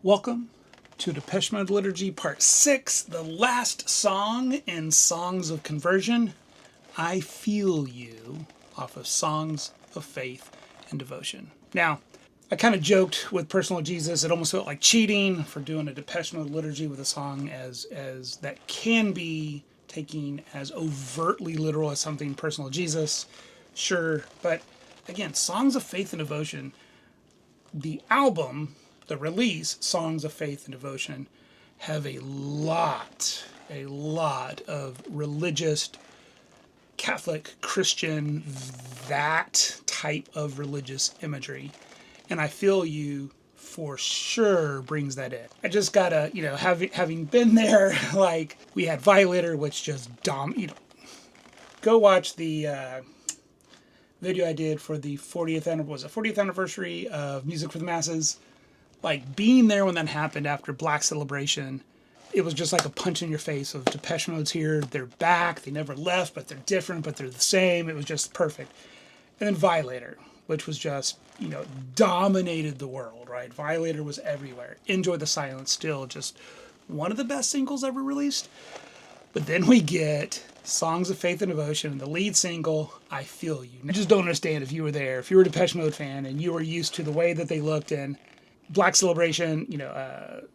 Welcome to Depeche Mode Liturgy Part 6, the last song in Songs of Conversion, I Feel You, off of Songs of Faith and Devotion. Now, I kind of joked with Personal Jesus, it almost felt like cheating for doing a Depeche Mode liturgy with a song as that can be taken as overtly literal as something Personal Jesus, sure, but again, Songs of Faith and Devotion, the album, the release, Songs of Faith and Devotion, have a lot of religious, Catholic, Christian, that type of religious imagery. And I Feel You for sure brings that in. I just gotta, having been there, like, we had Violator, which just go watch the video I did for the 40th anniversary of Music for the Masses. Like, being there when that happened after Black Celebration, it was just like a punch in your face of Depeche Mode's here, they're back, they never left, but they're different, but they're the same. It was just perfect. And then Violator, which was just, dominated the world, right? Violator was everywhere. Enjoy the Silence, still just one of the best singles ever released. But then we get Songs of Faith and Devotion, and the lead single, I Feel You. I just don't understand if you were there, if you were a Depeche Mode fan and you were used to the way that they looked in Black Celebration,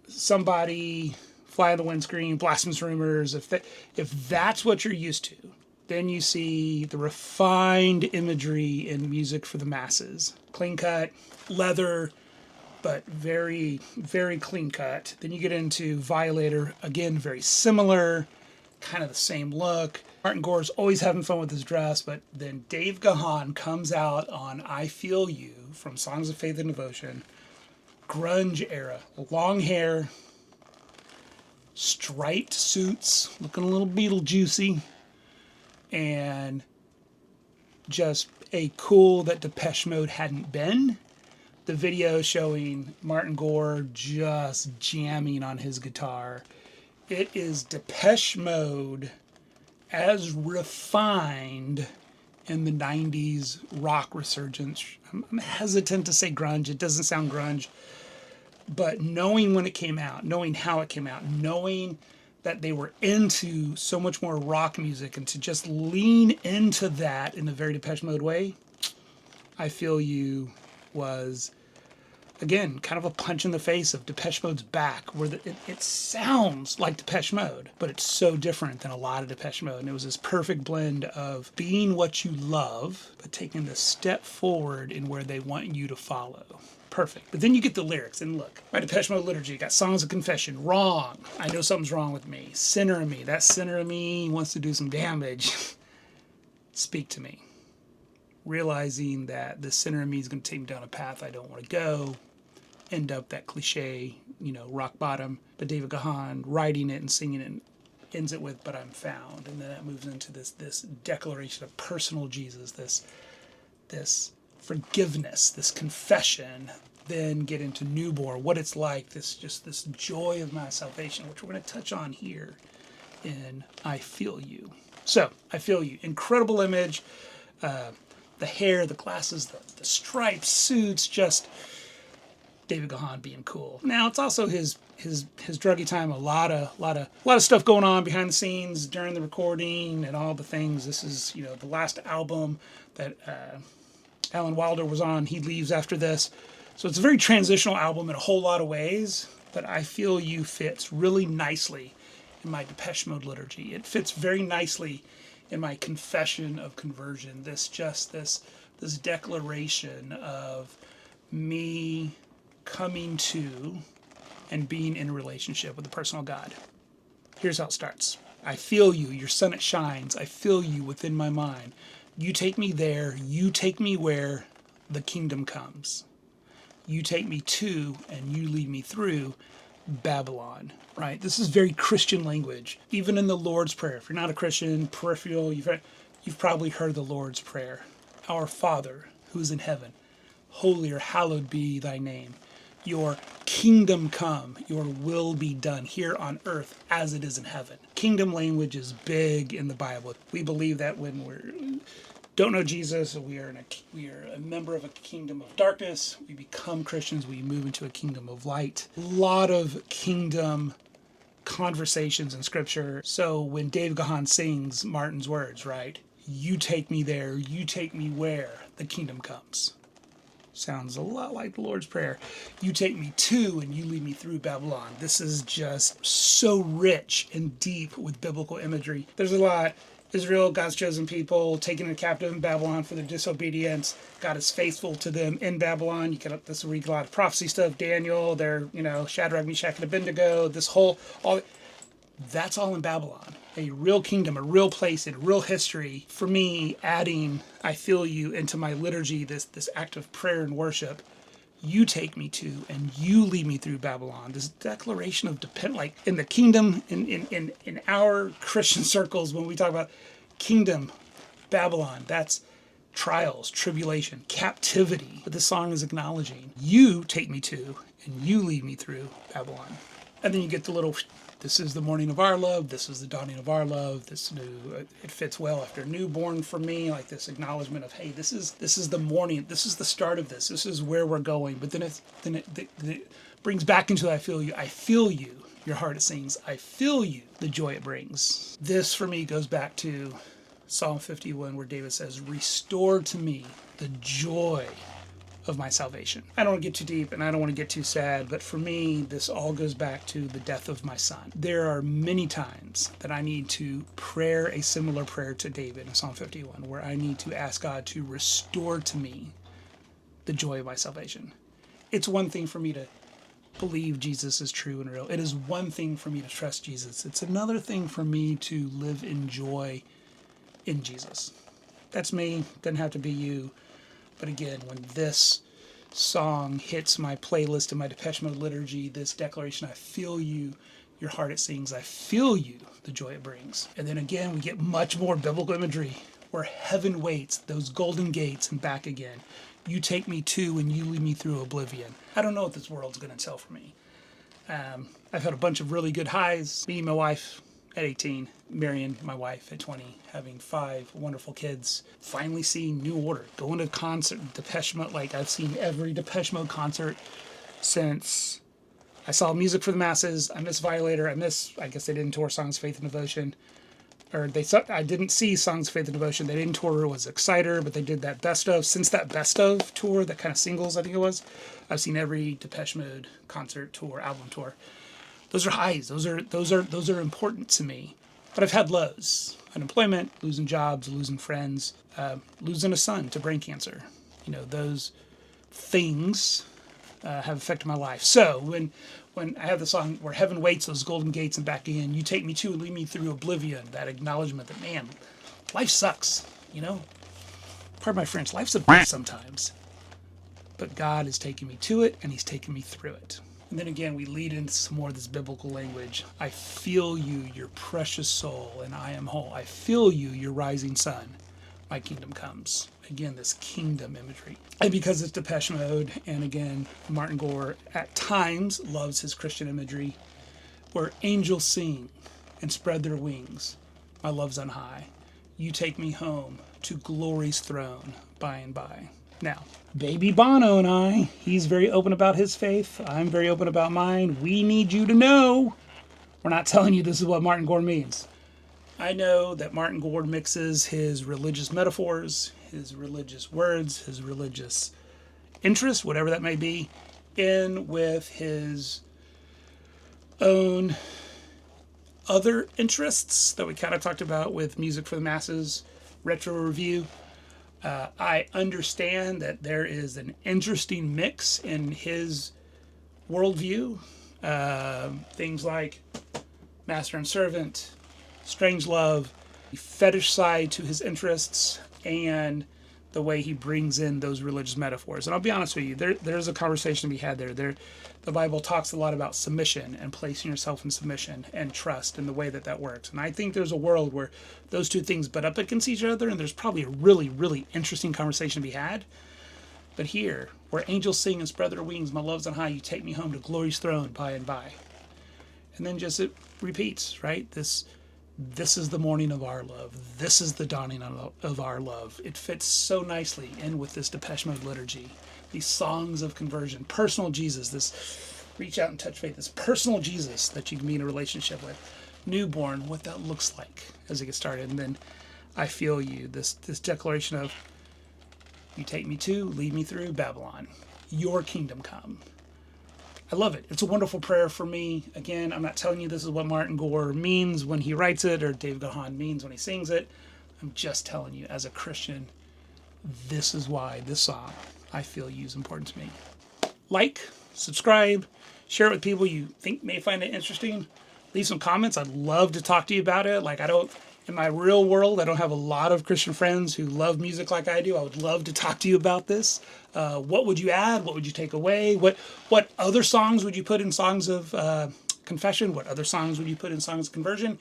Somebody, Fly on the Windscreen, Blasphemous Rumors, if that's what you're used to, then you see the refined imagery in Music for the Masses. Clean cut, leather, but very, very clean cut. Then you get into Violator, again, very similar, kind of the same look. Martin Gore's always having fun with his dress, but then Dave Gahan comes out on I Feel You from Songs of Faith and Devotion, grunge era, long hair, striped suits, looking a little Beetlejuicy, and just a cool that Depeche Mode hadn't been. The video showing Martin Gore just jamming on his guitar. It is Depeche Mode as refined in the 90s rock resurgence. I'm hesitant to say grunge. It doesn't sound grunge. But knowing when it came out, knowing how it came out, knowing that they were into so much more rock music, and to just lean into that in a very Depeche Mode way, I Feel You was, again, kind of a punch in the face of Depeche Mode's back, where it sounds like Depeche Mode, but it's so different than a lot of Depeche Mode. And it was this perfect blend of being what you love, but taking the step forward in where they want you to follow. Perfect. But then you get the lyrics, and look, my Depeche Mode liturgy, you got Songs of Confession, wrong, I know something's wrong with me, sinner in me, that sinner in me wants to do some damage, speak to me. Realizing that the sinner in me is going to take me down a path I don't want to go, end up that cliche, rock bottom. But David Gahan writing it and singing it ends it with, but I'm found. And then that moves into this declaration of personal Jesus, this forgiveness, this confession, then get into newborn, what it's like, this joy of my salvation, which we're going to touch on here in I Feel You. So, I Feel You. Incredible image. The hair, the glasses, the stripes, suits, just David Gahan being cool. Now, it's also his druggy time. A lot of stuff going on behind the scenes during the recording and all the things. This is the last album that Alan Wilder was on. He leaves after this, so it's a very transitional album in a whole lot of ways. But I Feel You fits really nicely in my Depeche Mode liturgy. It fits very nicely in my confession of conversion, this declaration of me coming to and being in a relationship with a personal God. Here's how it starts. I feel you, your sun it shines, I feel you within my mind. You take me there, you take me where the kingdom comes. You take me to and you lead me through Babylon, right? This is very Christian language. Even in the Lord's Prayer, if you're not a Christian, peripheral, you've probably heard the Lord's Prayer. Our Father, who is in heaven, holy or hallowed be thy name. Your kingdom come, your will be done here on earth as it is in heaven. Kingdom language is big in the Bible. We believe that when we're don't know Jesus, we are a member of a kingdom of darkness. We become Christians, we move into a kingdom of light. A lot of kingdom conversations in scripture. So when David Gahan sings Martin's words, right? You take me there, you take me where the kingdom comes. Sounds a lot like the Lord's Prayer. You take me to and you lead me through Babylon. This is just so rich and deep with biblical imagery. There's a lot. Israel, God's chosen people, taken captive in Babylon for their disobedience. God is faithful to them in Babylon. You can this read a lot of prophecy stuff. Daniel, they're, Shadrach, Meshach, and Abednego. That's all in Babylon. A real kingdom, a real place, a real history. For me, adding I feel you into my liturgy, this act of prayer and worship, you take me to and you lead me through Babylon. This declaration of like in the kingdom, in our Christian circles, when we talk about kingdom, Babylon, that's trials, tribulation, captivity. But this song is acknowledging you take me to and you lead me through Babylon. And then you get the little, this is the morning of our love, this is the dawning of our love, this new, it fits well after newborn for me, like this acknowledgement of, hey, this is the morning, this is the start of this is where we're going. But then it brings back into I feel you, your heart it sings, I feel you, the joy it brings. This for me goes back to Psalm 51 where David says, restore to me the joy of my salvation. I don't want to get too deep and I don't want to get too sad, but for me, this all goes back to the death of my son. There are many times that I need to pray a similar prayer to David in Psalm 51, where I need to ask God to restore to me the joy of my salvation. It's one thing for me to believe Jesus is true and real. It is one thing for me to trust Jesus. It's another thing for me to live in joy in Jesus. That's me. Doesn't have to be you. But again, when this song hits my playlist in my Depeche Mode liturgy, this declaration, I feel you, your heart it sings, I feel you, the joy it brings. And then again, we get much more biblical imagery where heaven waits, those golden gates and back again. You take me to and you lead me through oblivion. I don't know what this world's going to tell for me. I've had a bunch of really good highs. Me and my wife at 18, marrying my wife at 20, having 5 wonderful kids, finally seeing New Order, going to concert, Depeche Mode, like I've seen every Depeche Mode concert since I saw Music for the Masses. I miss Violator. I guess they didn't tour Songs of Faith and Devotion. I didn't see Songs of Faith and Devotion. They didn't tour Was Exciter, but they did that Best Of. Since that Best Of tour, that kind of singles, I think it was, I've seen every Depeche Mode concert tour, album tour. Those are highs. Those are important to me. But I've had lows. Unemployment, losing jobs, losing friends, losing a son to brain cancer. Those things have affected my life. So when I have the song where heaven waits, those golden gates and back in, you take me to and lead me through oblivion, that acknowledgement that, man, life sucks, Pardon my French, life's a bitch sometimes. But God is taking me to it and he's taking me through it. And then again, we lead into some more of this biblical language. I feel you, your precious soul, and I am whole. I feel you, your rising sun. My kingdom comes. Again, this kingdom imagery. And because it's Depeche Mode, and again, Martin Gore at times loves his Christian imagery, where angels sing and spread their wings. My love's on high. You take me home to glory's throne by and by. Now, baby Bono and I, he's very open about his faith. I'm very open about mine. We need you to know. We're not telling you this is what Martin Gore means. I know that Martin Gore mixes his religious metaphors, his religious words, his religious interests, whatever that may be, in with his own other interests that we kind of talked about with Music for the Masses, retro review. I understand that there is an interesting mix in his worldview. Things like Master and Servant, Strange Love, the fetish side to his interests, and the way he brings in those religious metaphors. And I'll be honest with you, there's a conversation to be had there. The Bible talks a lot about submission and placing yourself in submission and trust and the way that works. And I think there's a world where those two things butt up against each other, and there's probably a really, really interesting conversation to be had. But here, where angels sing and spread their wings, my love's on high, you take me home to glory's throne by and by. And then just it repeats, right? This This is the morning of our love. This is the dawning of our love. It fits so nicely in with this Depeche Mode liturgy. These songs of conversion, personal Jesus, this reach out and touch faith, this personal Jesus that you can be in a relationship with. Newborn, what that looks like as it gets started. And then I feel you, this declaration of, you take me to, lead me through Babylon. Your kingdom come. I love it. It's a wonderful prayer for me. Again, I'm not telling you this is what Martin Gore means when he writes it or Dave Gahan means when he sings it. I'm just telling you, as a Christian, this is why this song, I feel you, is important to me. Like, subscribe, share it with people you think may find it interesting. Leave some comments. I'd love to talk to you about it. In my real world, I don't have a lot of Christian friends who love music like I do. I would love to talk to you about this. What would you add? What would you take away? What other songs would you put in songs of confession? What other songs would you put in songs of conversion?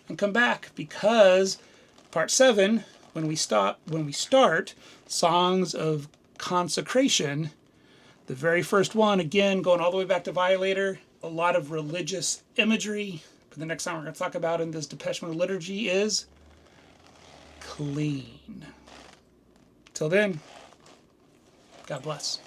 And come back, because part 7, when we start songs of consecration, the very first one, again, going all the way back to Violator, a lot of religious imagery. But the next song we're going to talk about in this Depeche Mode liturgy is clean. Till then, God bless.